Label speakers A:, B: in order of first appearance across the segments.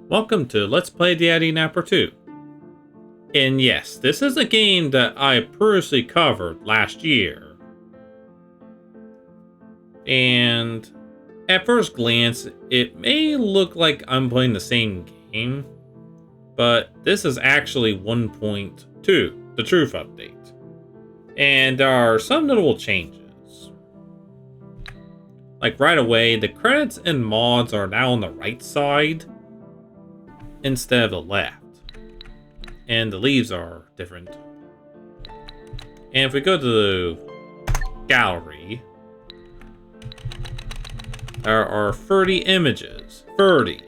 A: Welcome to Let's Play Didnapper 2. And yes, this is a game that I previously covered last year. And at first glance, it may look like I'm playing the same game, but this is actually 1.2, the Truth Update. And there are some notable changes. Like right away, the credits and mods are now on the right side instead of the left. And the leaves are different. And if we go to the gallery, there are 30 images. 30.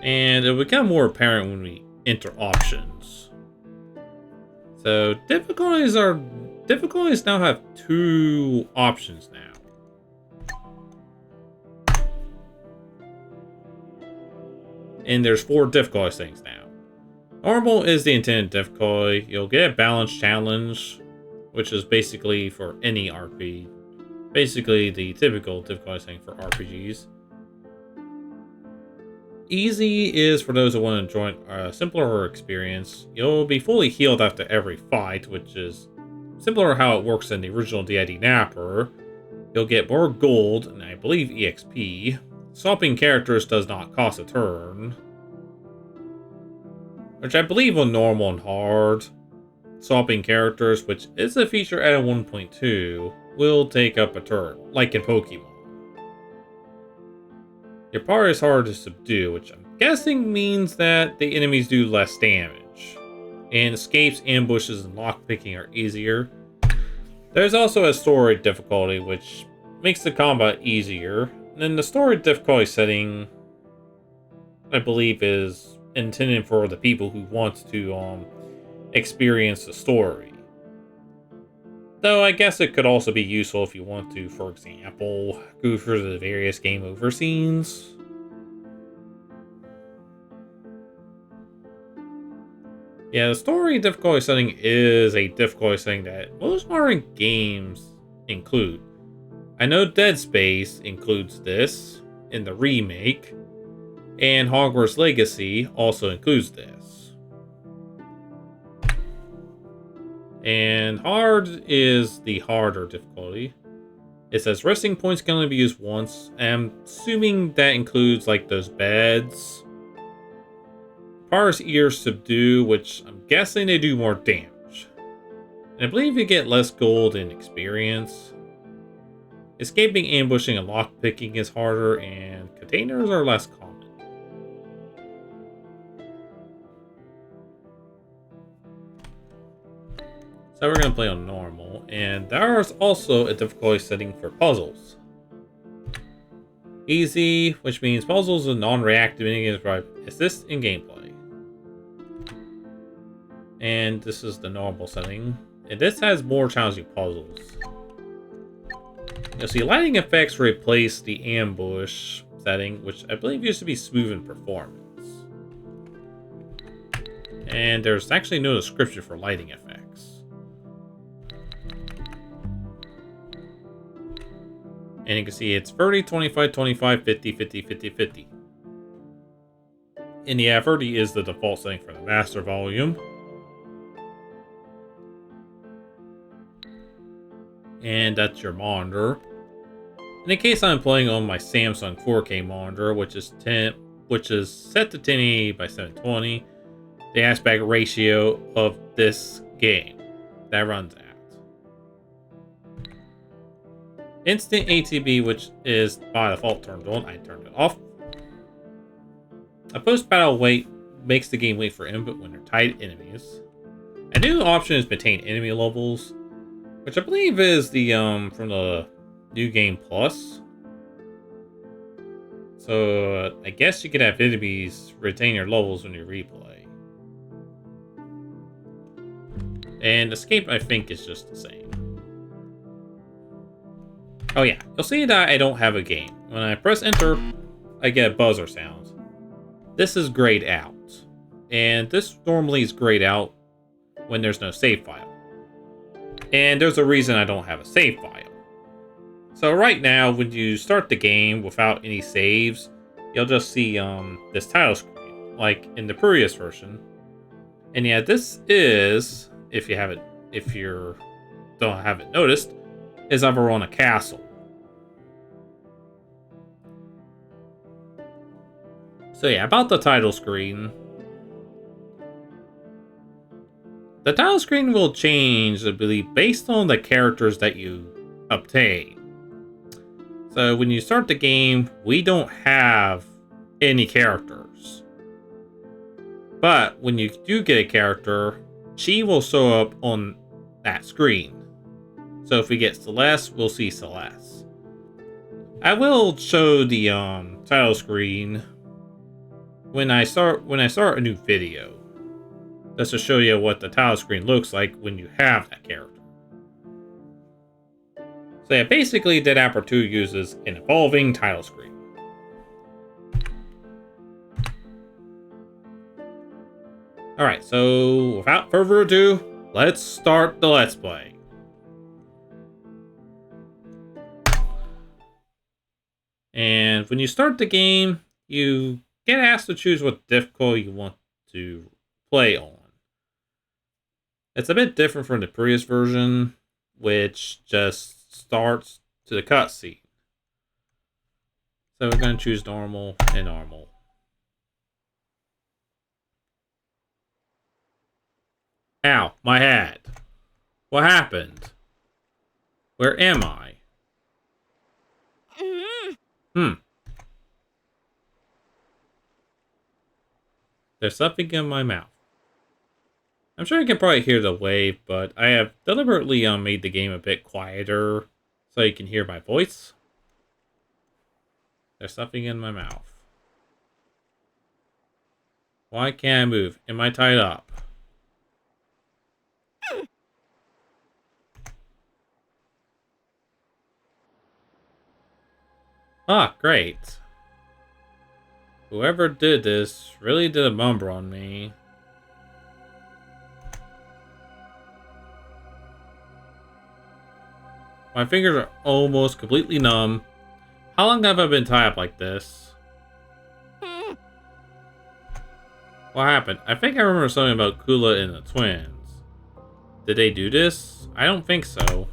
A: And it'll become more apparent when we enter options. So difficulties now have 2 options now. And there's 4 difficulty settings now. Normal is the intended difficulty. You'll get a balance challenge, which is basically for any RPG. Basically the typical difficulty setting for RPGs. Easy is for those who want to enjoy a simpler experience. You'll be fully healed after every fight, which is similar to how it works in the original Didnapper. You'll get more gold, and I believe EXP. Swapping characters does not cost a turn, which I believe on normal and hard. Swapping characters, which is a feature added 1.2, will take up a turn, like in Pokemon. Your party is hard to subdue, which I'm guessing means that the enemies do less damage, and escapes, ambushes, and lockpicking are easier. There's also a story difficulty, which makes the combat easier. And then the story difficulty setting, I believe, is intended for the people who want to experience the story. Though I guess it could also be useful if you want to, for example, go through the various game over scenes. Yeah, the story difficulty setting is a difficulty setting that most modern games include. I know Dead Space includes this in the remake, and Hogwarts Legacy also includes this. And hard is the harder difficulty. It says resting points can only be used once. I'm assuming that includes like those beds. Parse ears subdue, which I'm guessing they do more damage. And I believe you get less gold and experience. Escaping, ambushing, and lockpicking is harder, and containers are less common. So we're going to play on normal, and there is also a difficulty setting for puzzles. Easy, which means puzzles are non-reactive and assist in gameplay. And this is the normal setting, and this has more challenging puzzles. You'll see lighting effects replace the ambush setting, which I believe used to be smooth in performance. And there's actually no description for lighting effects. And you can see it's 30, 25, 25, 50, 50, 50, 50. And yeah, 30 is the default setting for the master volume. And that's your monitor. In the case I'm playing on my Samsung 4K monitor, which is set to 1080 by 720, the aspect ratio of this game that runs at. Instant ATB, which is by default turned on, I turned it off. A post-battle wait makes the game wait for input when they're tied enemies. A new option is maintain enemy levels, which I believe is the from the New Game Plus. So I guess you could have enemies retain your levels when you replay. And escape, I think, is just the same. Oh yeah, you'll see that I don't have a game. When I press enter, I get a buzzer sound. This is grayed out. And this normally is grayed out when there's no save file. And there's a reason I don't have a save file. So right now, when you start the game without any saves, you'll just see this title screen, like in the previous version. And yeah, this is, if you don't have it noticed, is over on a castle. So yeah, about the title screen. The title screen will change, I believe, based on the characters that you obtain. So when you start the game, we don't have any characters. But when you do get a character, she will show up on that screen. So if we get Seles, we'll see Seles. I will show the title screen when I start a new video. Just to show you what the title screen looks like when you have that character. So yeah, basically Didnapper 2 uses an evolving title screen. Alright, so without further ado, let's start the Let's Play. And when you start the game, you get asked to choose what difficulty you want to play on. It's a bit different from the previous version, which just starts to the cutscene. So we're going to choose normal and normal. Ow, my head. What happened? Where am I? There's something in my mouth. I'm sure you can probably hear the wave, but I have deliberately made the game a bit quieter so you can hear my voice. There's something in my mouth. Why can't I move? Am I tied up? Ah, great. Whoever did this really did a number on me. My fingers are almost completely numb. How long have I been tied up like this? What happened? I think I remember something about Kula and the twins. Did they do this? I don't think so.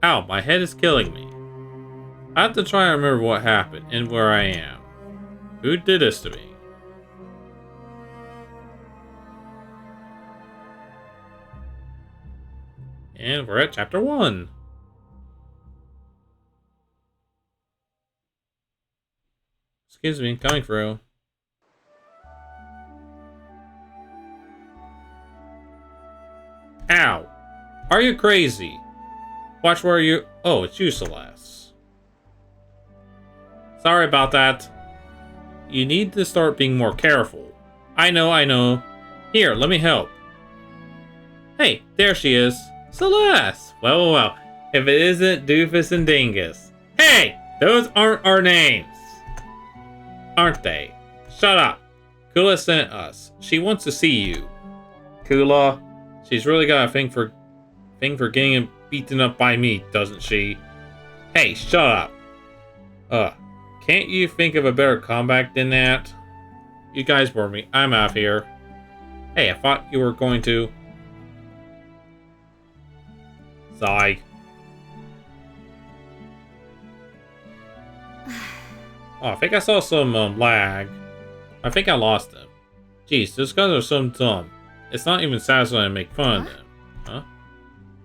A: Ow, my head is killing me. I have to try and remember what happened and where I am. Who did this to me? And we're at chapter 1. Excuse me, coming through. Ow! Are you crazy? Watch where you... Oh, it's you, Seles. Sorry about that. You need to start being more careful. I know. Here, let me help. Hey, there she is. Seles! Well. If it isn't Doofus and Dingus. Hey! Those aren't our names! Aren't they? Shut up. Kula sent us. She wants to see you. Kula? She's really got a thing for getting beaten up by me, doesn't she? Hey, shut up. Can't you think of a better comeback than that? You guys bore me. I'm out of here. Hey, I thought you were going to... Sigh. Oh, I think I saw some lag. I think I lost them. Jeez, those guys are so dumb. It's not even satisfying to make fun of them. Huh?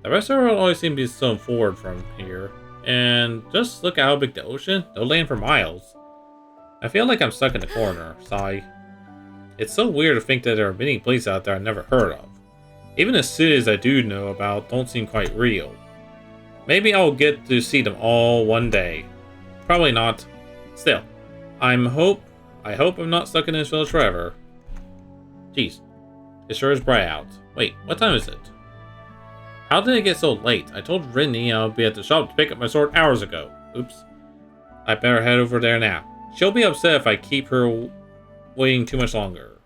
A: The rest of the world always seems to be so forward from here. And just look at how big the ocean. They'll land for miles. I feel like I'm stuck in the corner. Sigh. It's so weird to think that there are many places out there I've never heard of. Even the cities I do know about don't seem quite real. Maybe I'll get to see them all one day. Probably not. Still, I hope I'm not stuck in this village forever. Jeez, it sure is bright out. Wait, what time is it? How did it get so late? I told Rinie I'll be at the shop to pick up my sword hours ago. Oops. I better head over there now. She'll be upset if I keep her waiting too much longer.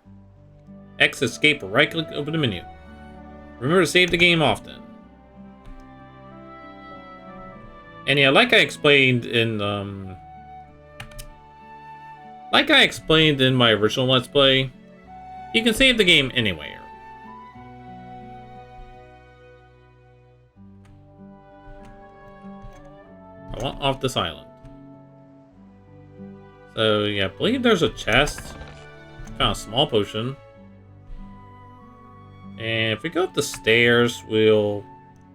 A: X escape or right click to open the menu. Remember to save the game often. And yeah, like I explained in my original Let's Play, you can save the game anywhere. I want off this island. So yeah, I believe there's a chest. Found a small potion. And if we go up the stairs, it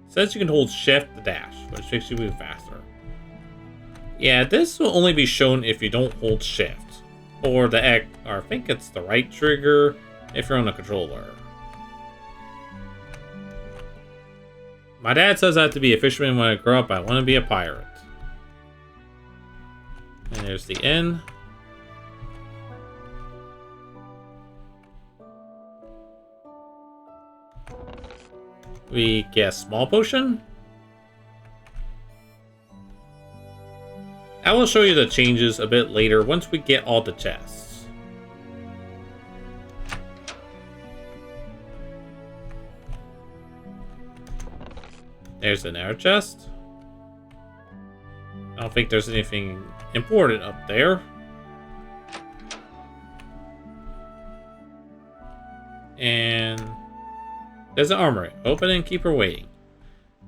A: says you can hold shift to dash, which makes you move faster. Yeah, this will only be shown if you don't hold shift. Or I think it's the right trigger if you're on a controller. My dad says I have to be a fisherman when I grow up. I want to be a pirate. And there's the inn. We get a small potion. I will show you the changes a bit later once we get all the chests. There's an air chest. I don't think there's anything important up there. And there's an armory. Open and keep her waiting.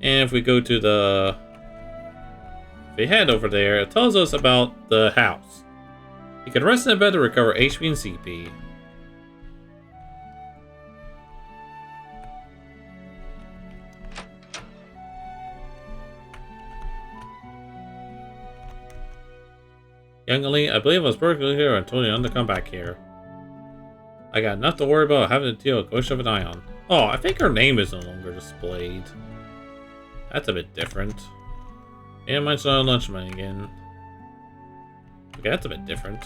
A: And if we go to if we head over there, it tells us about the house. You can rest in bed to recover HP and CP. Young Lee, I believe I was perfectly here and told you not to come back here. I got enough to worry about having to deal with Ghost of an Ion. Oh, I think her name is no longer displayed. That's a bit different. And mine's not lunch money again. Okay, that's a bit different.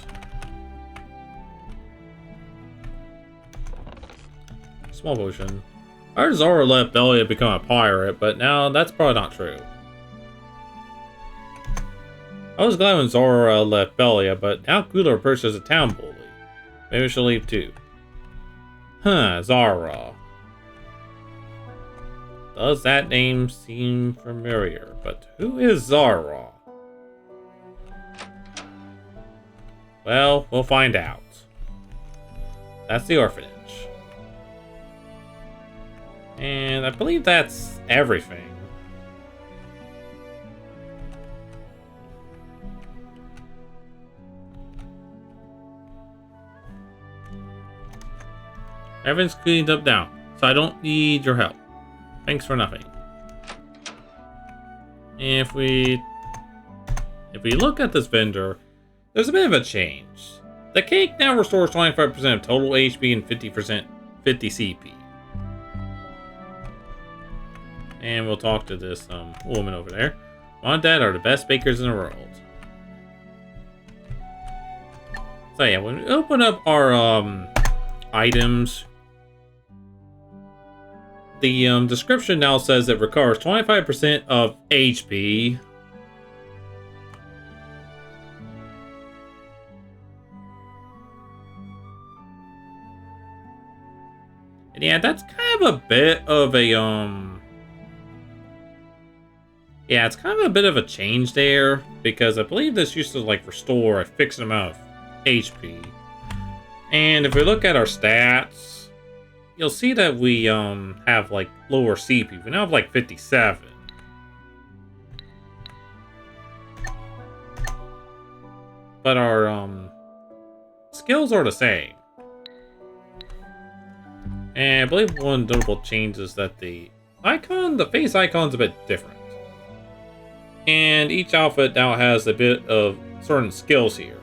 A: Small potion. I heard Zora let Bellia become a pirate, but now that's probably not true. I was glad when Zora left Bellia, but now Kula approached as a town bully. Maybe she'll leave too. Huh, Zara. Does that name seem familiar? But who is Zara? Well, we'll find out. That's the orphanage. And I believe that's everything. Everything's cleaned up now, so I don't need your help. Thanks for nothing. If we look at this vendor, there's a bit of a change. The cake now restores 25% of total HP and 50 CP. And we'll talk to this woman over there. Mom and Dad are the best bakers in the world. So yeah, when we open up our items, the description now says it recovers 25% of HP. And yeah, that's kind of a bit of a yeah, it's kind of a bit of a change there, because I believe this used to like restore a fixed amount of HP. And if we look at our stats, you'll see that we have like lower CP. We now have like 57. But our skills are the same. And I believe one notable change is that the face icon's a bit different. And each outfit now has a bit of certain skills here.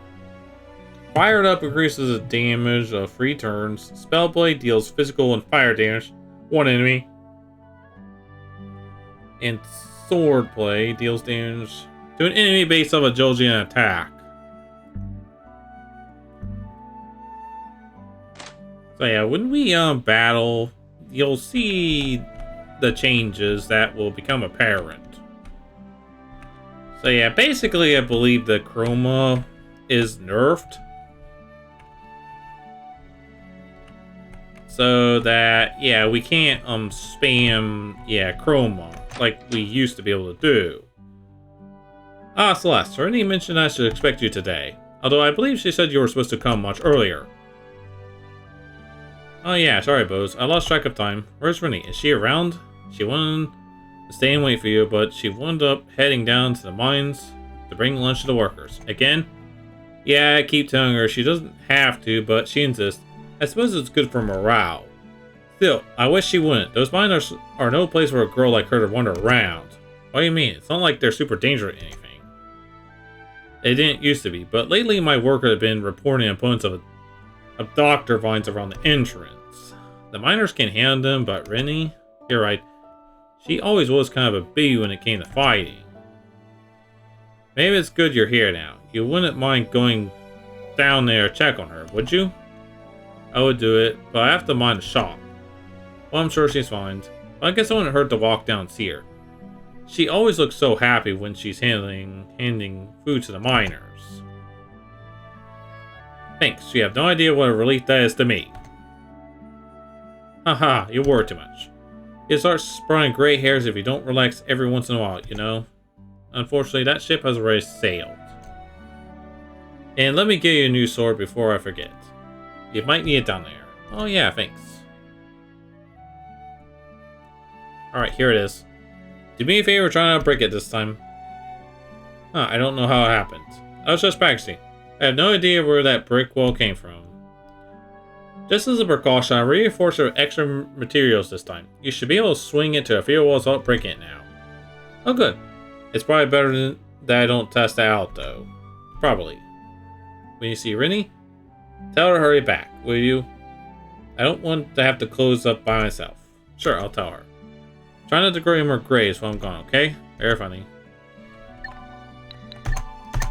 A: Fired up increases the damage of 3 turns. Spellblade deals physical and fire damage 1 enemy. And Swordplay deals damage to an enemy based off agility and attack. So yeah, when we battle, you'll see the changes that will become apparent. So yeah, basically I believe the Chroma is nerfed. So that, yeah, we can't spam, Chroma like we used to be able to do. Ah, Celeste, Rinie mentioned I should expect you today. Although I believe she said you were supposed to come much earlier. Oh yeah, sorry, Bose. I lost track of time. Where's Rinie? Is she around? She wanted to stay and wait for you, but she wound up heading down to the mines to bring lunch to the workers. Again? Yeah, I keep telling her she doesn't have to, but she insists. I suppose it's good for morale. Still, I wish she wouldn't. Those mines are no place for a girl like her to wander around. What do you mean? It's not like they're super dangerous or anything. They didn't used to be, but lately my worker had been reporting opponents of Dr. Vines around the entrance. The miners can handle them, but Rinie, you're right. She always was kind of a baby when it came to fighting. Maybe it's good you're here now. You wouldn't mind going down there to check on her, would you? I would do it, but I have to mind the shop. Well, I'm sure she's fine. But I guess it wouldn't hurt to walk down and see her. She always looks so happy when she's handing food to the miners. Thanks, you have no idea what a relief that is to me. Haha, you worry too much. You start sprouting gray hairs if you don't relax every once in a while, you know? Unfortunately, that ship has already sailed. And let me get you a new sword before I forget. You might need it down there. Oh yeah, thanks. Alright, here it is. Do me a favor, try not to break it this time. Huh, I don't know how it happened. I was just practicing. I have no idea where that brick wall came from. Just as a precaution, I reinforced it with extra materials this time. You should be able to swing it to a few walls without breaking it now. Oh good. It's probably better that I don't test that out though. Probably. When you see Rinie, tell her to hurry back, will you? I don't want to have to close up by myself. Sure, I'll tell her. Try not to grow any more grays while I'm gone, okay? Very funny.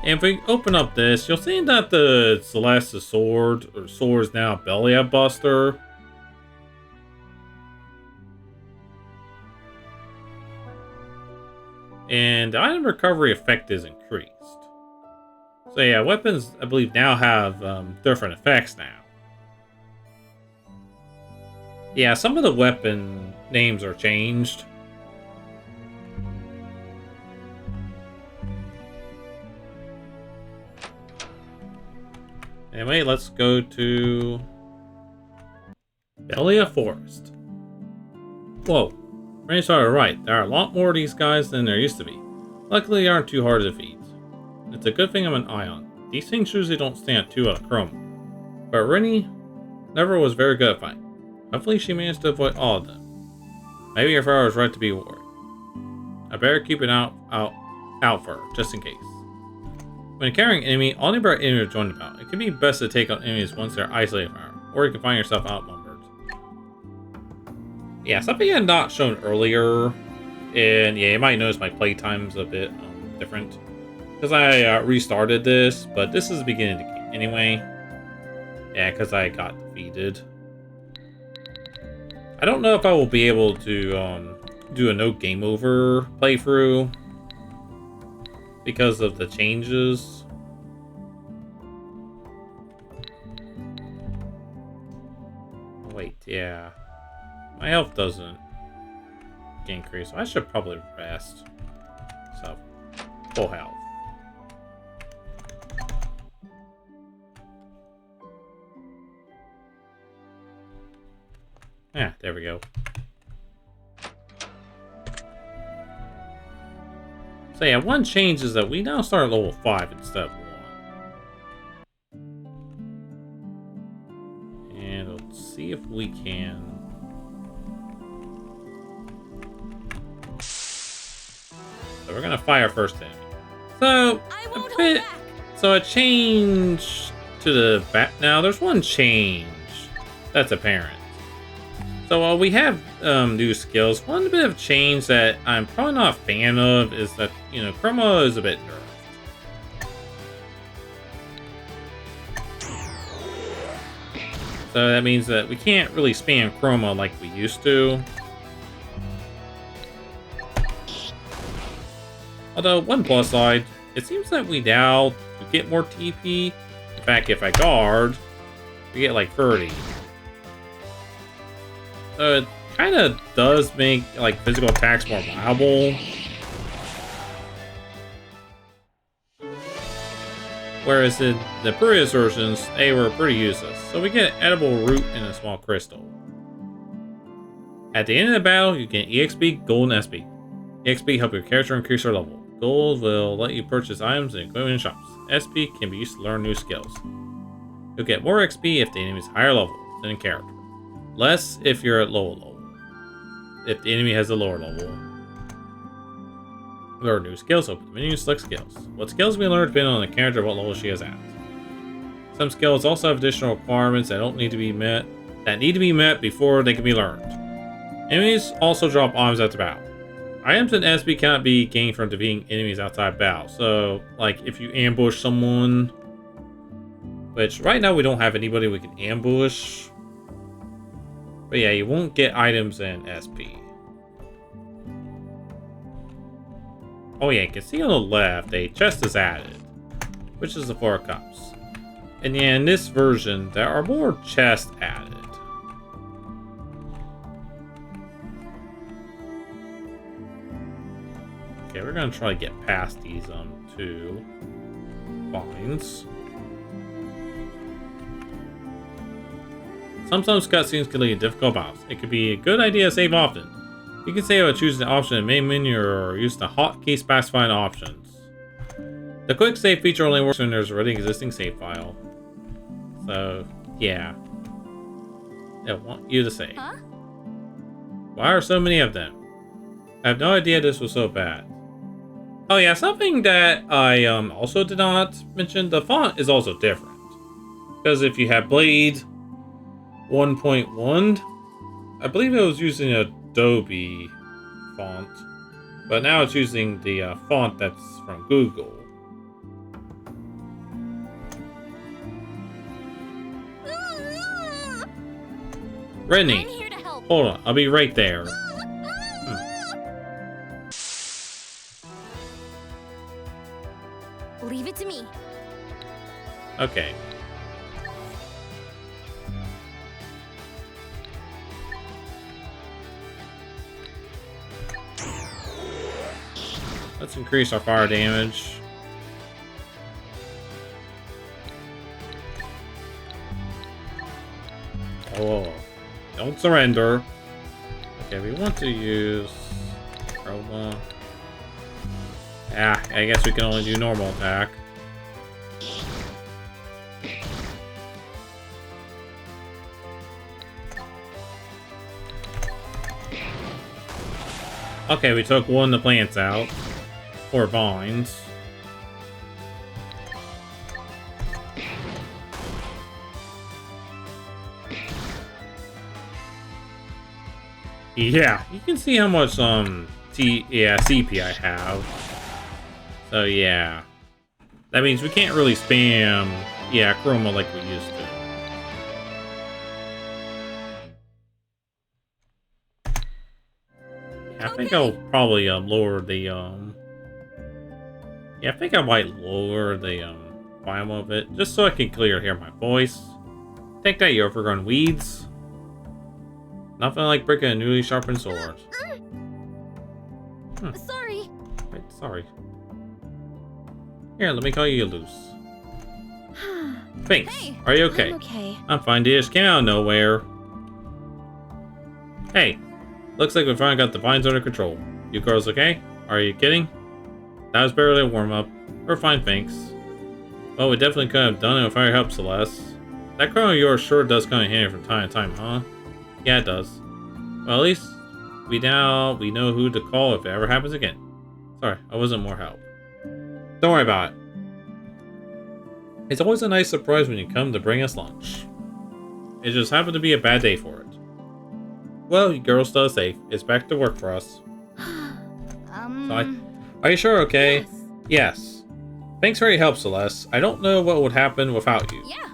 A: And if we open up this, you'll see that the Celeste's sword is now Bellia Buster. And the item recovery effect is increased. So yeah, weapons, I believe, now have different effects now. Yeah, some of the weapon names are changed. Anyway, let's go to Bellia Forest. Whoa, Rinie started right. There are a lot more of these guys than there used to be. Luckily, they aren't too hard to defeat. It's a good thing I'm an Ion. These things usually don't stand too out of Chroma. But Rinie never was very good at fighting. Hopefully she managed to avoid all of them. Maybe your father was right to be worried. I better keep an out for her, just in case. When carrying an enemy, all nearby enemies are joined about. It can be best to take on enemies once they're isolated from her, or you can find yourself outnumbered. Yeah, something I had not shown earlier, and yeah, you might notice my playtime's a bit different. Because I restarted this, but this is the beginning of the game anyway. Yeah, because I got defeated. I don't know if I will be able to do a no game over playthrough because of the changes. Wait, yeah. My health doesn't increase, so I should probably rest. So, full health. Yeah, there we go. So yeah, one change is that we now start at level 5 instead of 1. And let's see if we can... So we're gonna fire first enemy. So a change to the back. Now there's one change that's apparent. So while we have new skills, one bit of change that I'm probably not a fan of is that, you know, Chroma is a bit nerfed. So that means that we can't really spam Chroma like we used to. Although, one plus side, it seems that we now get more TP. In fact, if I guard, we get like 30. So it kind of does make like physical attacks more viable. Whereas in the previous versions, they were pretty useless. So we get an edible root and a small crystal. At the end of the battle, you get EXP, Gold, and SP. EXP help your character increase their level. Gold will let you purchase items and equipment in shops. SP can be used to learn new skills. You'll get more XP if the enemy is higher level than a character. Less if you're at lower level. If the enemy has a lower level. Learn new skills. Open the menu, select skills. What skills we learn depend on the character what level she is at. Some skills also have additional requirements that need to be met before they can be learned. Enemies also drop items at the battle. Items in SP cannot be gained from defeating enemies outside battle. So, like, if you ambush someone, which right now we don't have anybody we can ambush. But yeah, you won't get items in SP. Oh yeah, you can see on the left, a chest is added, which is the 4 cups. And yeah, in this version, there are more chests added. Okay, we're gonna try to get past these 2 vines. Sometimes cutscenes can lead to difficult battles. It could be a good idea to save often. You can save by choosing the option in the main menu or use the hotkey specifying options. The quick save feature only works when there's already an existing save file. So, yeah. I want you to save. Huh? Why are so many of them? I have no idea this was so bad. Oh yeah, something that I also did not mention, the font is also different. Because if you have Blade 1.1, I believe it was using Adobe font, but now it's using the font that's from Google. Rinie, hold on, I'll be right there.
B: Leave it to me.
A: Okay. Let's increase our fire damage. Oh, don't surrender. Okay, we want to use Chroma. Ah, I guess we can only do normal attack. Okay, we took one of the plants out. 4 vines. Yeah, you can see how much CP I have. So yeah. That means we can't really spam Chroma like we used to. Yeah, I think I'll probably lower the yeah, I think I might lower the volume of it just so I can clearly hear my voice. Take that, you overgrown weeds. Nothing like breaking a newly sharpened sword.
B: Sorry.
A: Wait, sorry. Here, let me call you loose. Thanks. Hey, are you okay?
B: I'm okay.
A: I'm fine, dear. Just came out of nowhere. Hey, looks like we finally got the vines under control. You girls okay? Are you kidding? That was barely a warm-up. We're fine, thanks. Well, we definitely could have done it with our help, Seles. That Chroma of yours sure does come in handy from time to time, huh? Yeah, it does. Well, at least we know who to call if it ever happens again. Sorry, I wasn't more help. Don't worry about it. It's always a nice surprise when you come to bring us lunch. It just happened to be a bad day for it. Well, you girls stay safe. It's back to work for us. Are you sure okay?
B: Yes.
A: Yes. Thanks for your help, Seles. I don't know what would happen without you.
B: Yeah.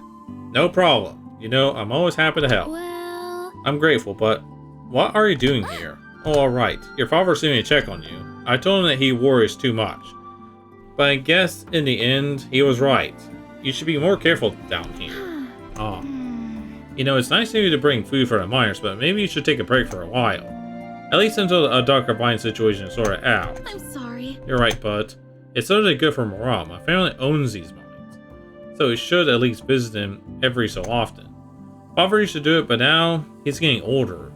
A: No problem. You know, I'm always happy to help.
B: Well...
A: I'm grateful, but what are you doing here? Oh, alright. Your father sent me to check on you. I told him that he worries too much. But I guess in the end, he was right. You should be more careful down here. Oh. You know, it's nice of you to bring food for the miners, but maybe you should take a break for a while. At least until a darker vine situation is sorted out.
B: I'm sorry.
A: You're right, bud. It's totally good for morale. My family owns these mines. so we should at least visit him every so often. Father used to do it, but now he's getting older.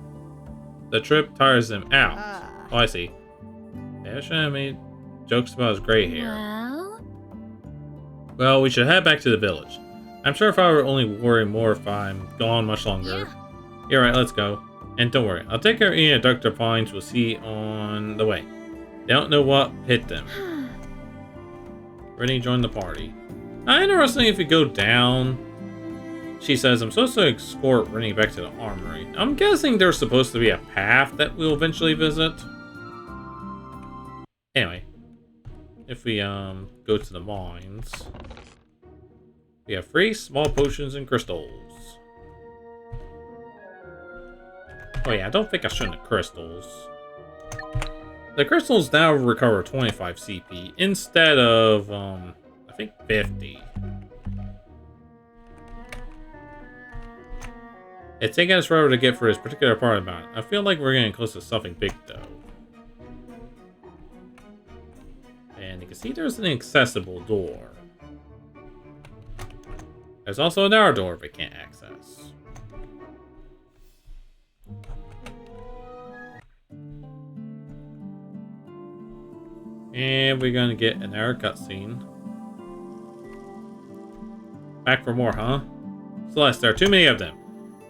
A: The trip tires him out. Oh, I see. Yeah, I shouldn't have made jokes about his gray hair. Well, we should head back to the village. I'm sure Father would only worry more if I'm gone much longer. You're right, let's go. And don't worry, I'll take care of any Dr. Vines we'll see on the way. They don't know what hit them. Rinie joined the party. Interesting if you go down. She says, I'm supposed to escort Rinie back to the Armory. I'm guessing there's supposed to be a path that we'll eventually visit. Anyway, if we go to the mines, we have 3 small potions and crystals. Oh yeah, I don't think I should have crystals. The crystals now recover 25 CP instead of, I think 50. It's taking us forever to get for this particular part about it. I feel like we're getting close to something big though. And you can see there's an accessible door. There's also another door we can't access. And we're gonna get another cutscene. Back for more, huh? Seles, there are too many of them.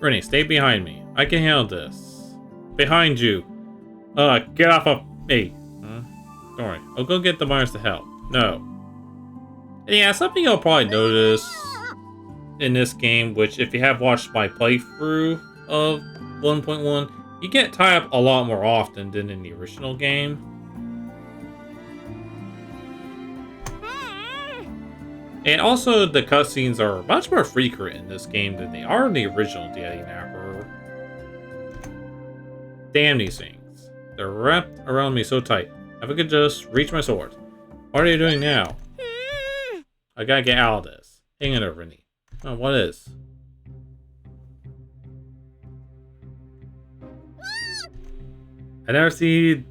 A: Rinie, stay behind me. I can handle this. Behind you. Get off of me. Don't worry. I'll go get the miners to help. No. And yeah, something you'll probably notice in this game, which if you have watched my playthrough of 1.1, you get tied up a lot more often than in the original game. And also, the cutscenes are much more frequent in this game than they are in the original Didnapper. Damn these things. They're wrapped around me so tight. If I could just reach my sword. What are you doing now? I gotta get out of this. Hang in there, Rinie. Oh, what is? I never seen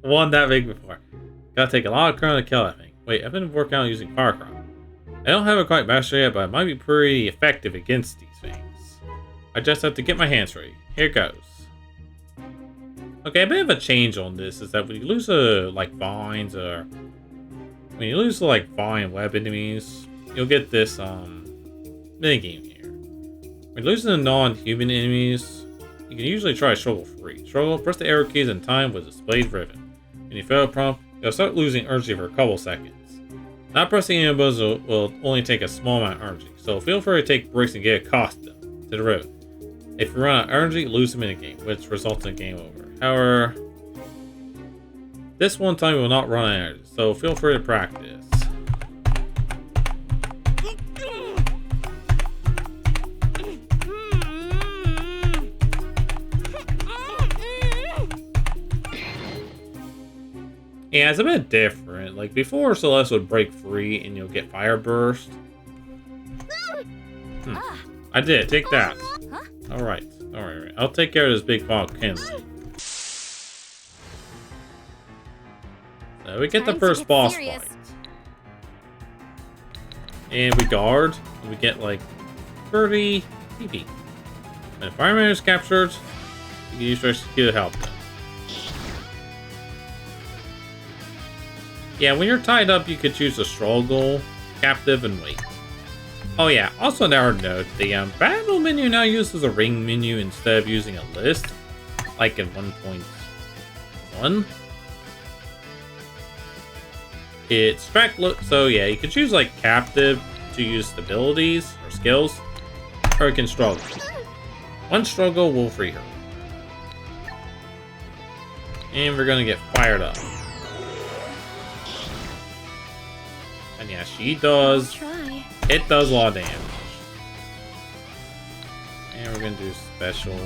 A: one that big before. Gotta take a lot of Chroma to kill that thing. Wait, I've been working on using fire Chroma. I don't have it quite mastered yet, but it might be pretty effective against these things. I just have to get my hands ready. Here goes. Okay, a bit of a change on this is that when you lose like vines or when you lose like vine web enemies, you'll get this minigame here. When losing the non-human enemies, you can usually try struggle free. Struggle, press the arrow keys in time with displayed ribbon. When you fail a prompt, you'll start losing energy for a couple seconds. Not pressing any buttons will only take a small amount of energy, so feel free to take breaks and get accustomed to the road. If you run out of energy, lose the minigame, which results in game over. However, this one time you will not run out of energy, so feel free to practice. Yeah, it's a bit different. Like before, Seles would break free and you'll get fire burst. I did. Take that. All right. All right. I'll take care of this big fog kindling. So we get the first boss fight, and we guard. And we get like 30 PP. When a fireman is captured, you can use rescue to help them. Yeah, when you're tied up, you could choose a struggle, captive, and wait. Oh yeah, also another note, the battle menu now uses a ring menu instead of using a list, like in 1.1. It's track so yeah, you can choose like captive to use abilities or skills, or you can struggle. One struggle will free her. And we're gonna get fired up. And yeah, she does. It does a lot of damage. And we're gonna do special.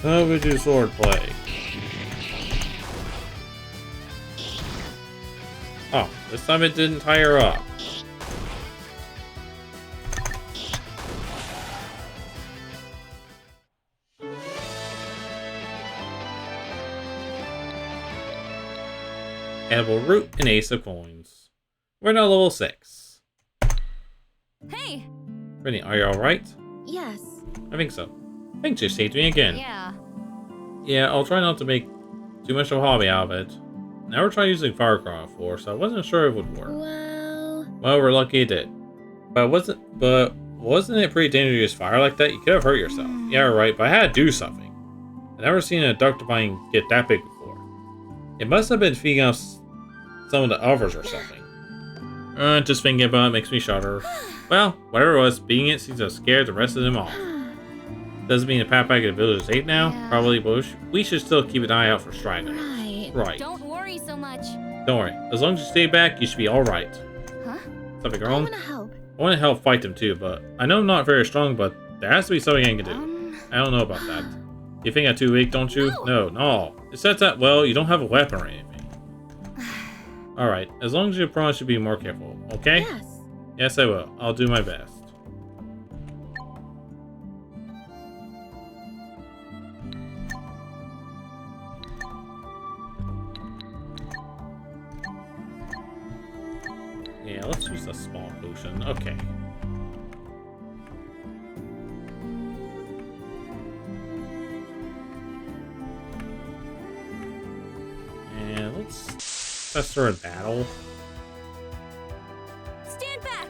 A: So we do sword play. Oh, this time it didn't tie her up. Edible root and ace of coins. We're now level 6.
B: Hey!
A: Rinie, are you alright?
B: Yes.
A: I think so. Thanks, you saved me again.
B: Yeah.
A: Yeah, I'll try not to make too much of a hobby out of it. Never tried using Firecraft before, so I wasn't sure it would work. Well, we're lucky it did. But wasn't it pretty dangerous to use fire like that? You could have hurt yourself. Yeah, right, but I had to do something. I've never seen a duck vine get that big before. It must have been feeding off some of the others or something. Just thinking about it makes me shudder. Well, whatever it was, beating it seems to have scared the rest of them off. Doesn't mean the Pat Pack of the village is safe now? Yeah. Probably, but we should still keep an eye out for stragglers. Right.
B: Don't worry so much.
A: Don't worry. As long as you stay back, you should be alright.
B: Huh?
A: Something wrong?
B: I want to help.
A: I want to help fight them too, but I know I'm not very strong, but there has to be something I can do. I don't know about that. You think I'm too weak, don't you? No. It says that, well, you don't have a weapon or anything. Alright, as long as you promise to be more careful, okay?
B: Yes.
A: Yes, I will. I'll do my best. Yeah, let's use a small potion. Okay. And let's test her in battle.
B: Stand back.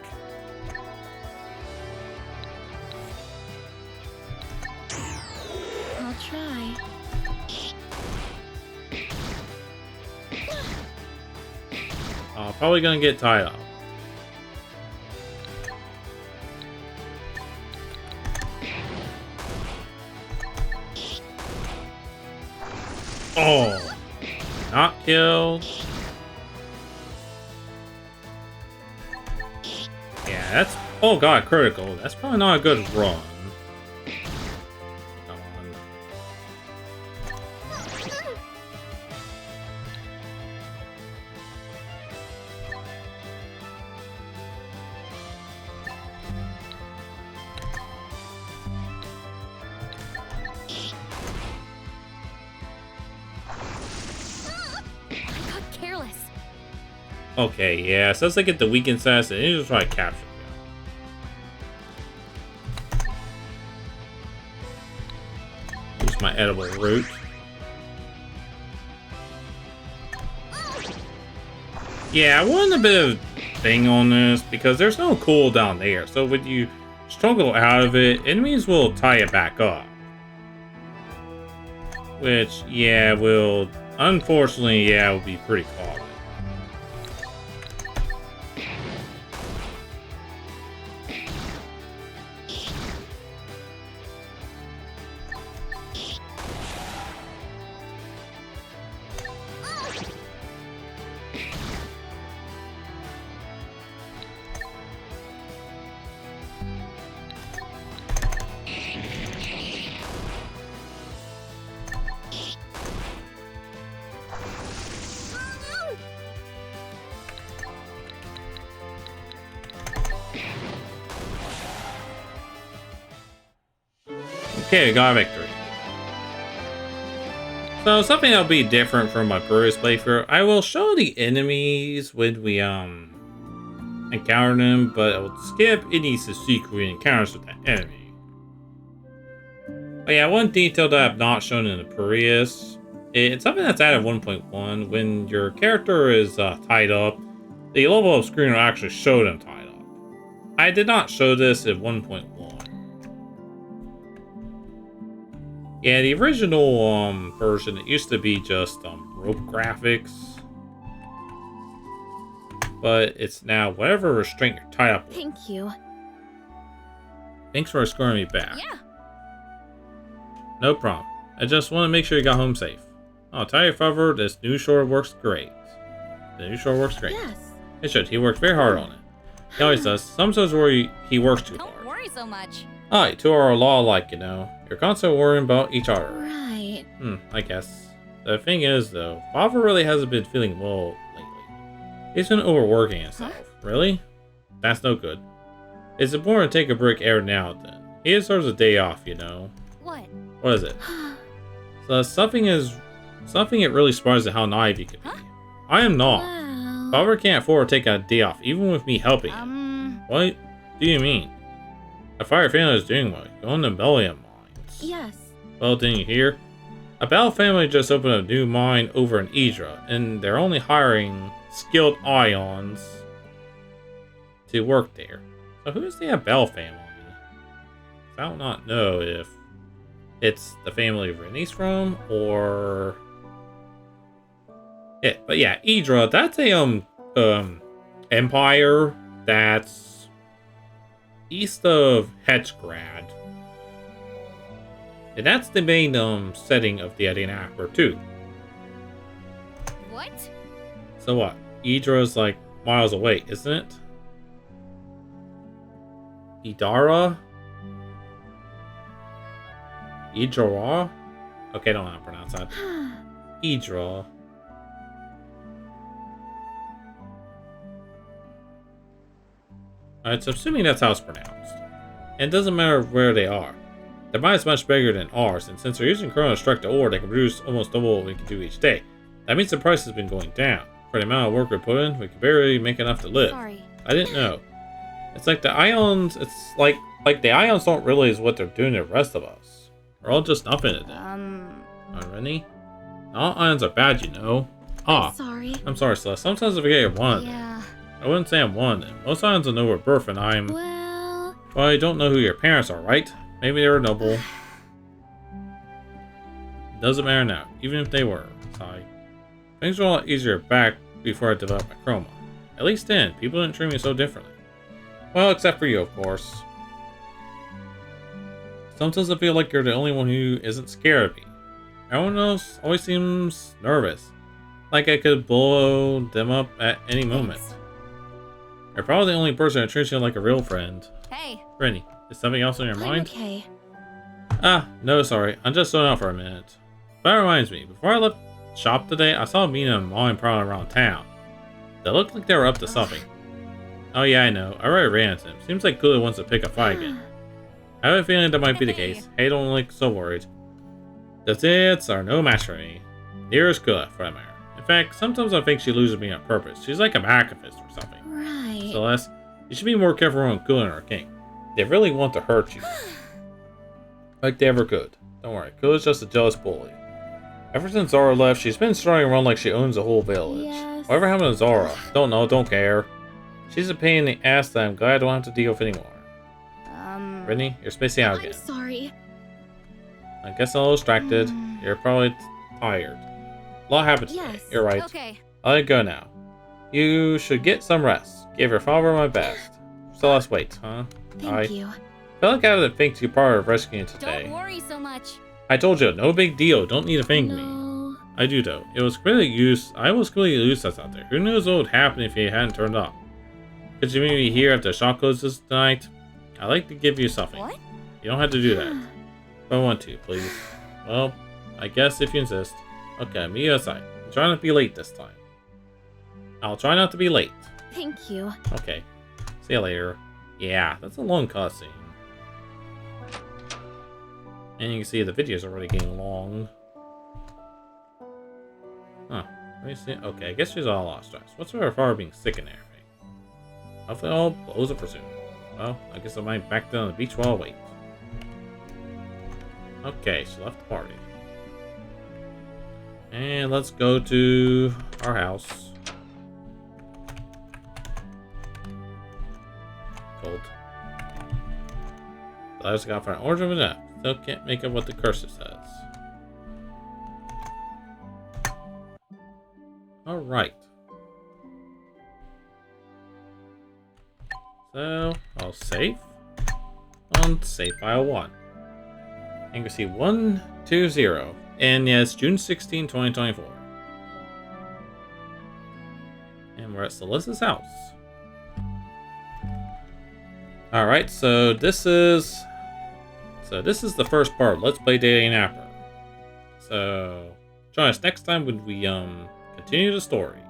B: I'll try.
A: Probably gonna get tied up. Oh, not killed. Yeah, that's, oh god, critical. That's probably not a good run. Come on. Okay, yeah, so let's get the weakened status and just try to capture me. Use my edible root. Yeah, I want a bit of thing on this because there's no cooldown there. So when you struggle out of it, enemies will tie it back up. Which, yeah, will, unfortunately, yeah, will be pretty costly. Okay, we got a victory. So something that'll be different from my previous playthrough, I will show the enemies when we encounter them, but I will skip any secret encounters with that enemy. Oh yeah, one detail that I've not shown in the previous, it's something that's added 1.1. When your character is tied up, the level up screen will actually show them tied up. I did not show this at 1.1. Yeah, the original version, it used to be just rope graphics. But it's now whatever restraint you're tied up with.
B: Thank you.
A: Thanks for escorting me back.
B: Yeah.
A: No problem. I just want to make sure you got home safe. I'll tell you, however, this new shore works great. The new shore works great.
B: Yes.
A: It should. He works very hard on it. He always does. Sometimes worry he works too hard.
B: Don't worry so much.
A: Ah, you two are a law alike, you know. You're constantly worrying about each other.
B: Right.
A: I guess. The thing is, though, Father really hasn't been feeling well lately. He's been overworking himself. Really? That's no good. It's important to take a break every now and then. He deserves a day off, you know.
B: What?
A: What is it? So something it really surprises how naive you can be. I am not.
B: Wow.
A: Barbara can't afford to take a day off, even with me helping him. What do you mean? A fire family is doing what? Going to Bellia mines.
B: Yes.
A: Well, didn't you hear? A Bell family just opened a new mine over in Iidra, and they're only hiring skilled ions to work there. So who's the Bell family? I do not know if it's the family Rinie's from, or... Yeah, but yeah, Iidra, that's a, empire that's east of Hedgegrad. And that's the main, setting of the Didnapper, too.
B: What?
A: So what? Iidra's, like, miles away, isn't it? Iidra? Iidra? Okay, I don't know how to pronounce that. Iidra. Alright, so assuming that's how it's pronounced. And it doesn't matter where they are. Their mine is much bigger than ours, and since they're using Chroma to extract the ore, they can produce almost double what we can do each day. That means the price has been going down. For the amount of work we put in, we can barely make enough to live.
B: Sorry.
A: I didn't know. It's like the ions, it's like the ions don't realize what they're doing to the rest of us. We're all just nothing to them. Rinie? Not all ions are bad, you know.
B: Sorry.
A: I'm sorry, Seles. Sometimes I forget you're one of them.
B: Yeah.
A: I wouldn't say I'm one of them. Most ions will know we're birth, and I'm...
B: Well,
A: I don't know who your parents are, right? Maybe they were noble. Doesn't matter now, even if they were. Sigh. Things were a lot easier back before I developed my Chroma. At least then, people didn't treat me so differently. Well, except for you, of course. Sometimes I feel like you're the only one who isn't scared of me. Everyone else always seems nervous. Like I could blow them up at any moment.
B: thanks.
A: You're probably the only person who treats you like a real friend.
B: Hey.
A: Rinie, is something else on your mind?
B: Okay.
A: No, sorry. I'm just zoning out for a minute. That reminds me, before I left shop today, I saw Mina and Mom prowling around town. They looked like they were up to something. Oh yeah, I know. I already ran into him. Seems like Kula wants to pick a fight again. I have a feeling that might be the case. Hey, don't look so worried. The Zits are no match for me. Neither is Kula, for that matter. In fact, sometimes I think she loses me on purpose. She's like a pacifist or something.
B: Right.
A: Seles, you should be more careful around Kula and our king. They really want to hurt you. Like they ever could. Don't worry, Kula's just a jealous bully. Ever since Zara left, she's been strutting around like she owns the whole village.
B: Yes.
A: Whatever happened to Zara? Don't know, don't care. She's a pain in the ass that I'm glad I don't have to deal with anymore. Rinie, you're spacing out again.
B: I'm sorry.
A: I guess I'm a little distracted. You're probably tired. A lot happened today.
B: Yes.
A: You're right.
B: Okay.
A: I'll let you go now. You should get some rest. Give your father my best. So let's wait, huh?
B: Thank you.
A: I feel like I have to thank you part of rescuing today.
B: Don't worry so much.
A: I told you, no big deal. Don't need to thank me.
B: No.
A: I do though. I was completely useless out there. Who knows what would happen if you hadn't turned up? Could you meet me here after the shop closes tonight? I'd like to give you something.
B: What?
A: You don't have to do that. If I want to, please. Well, I guess if you insist. Okay, meet you outside. Try not to be late this time. I'll try not to be late.
B: Thank you.
A: Okay. See you later. Yeah, that's a long cutscene. And you can see the video's already getting long. Huh. Let me see. Okay, I guess she's all lost stress. What's with her father being sick and everything? Hopefully all blows up for soon. Well, I guess I might back down on the beach while I wait. Okay, she left the party. And let's go to our house. Cold. I just got for an orange of enough. Still can't make up what the cursor says. Alright. So, I'll save on save file 1. And you can see 120. And yes, June 16, 2024. And we're at Seles's house. Alright, so this is the first part. Let's play Didnapper. So join us next time when we continue the story.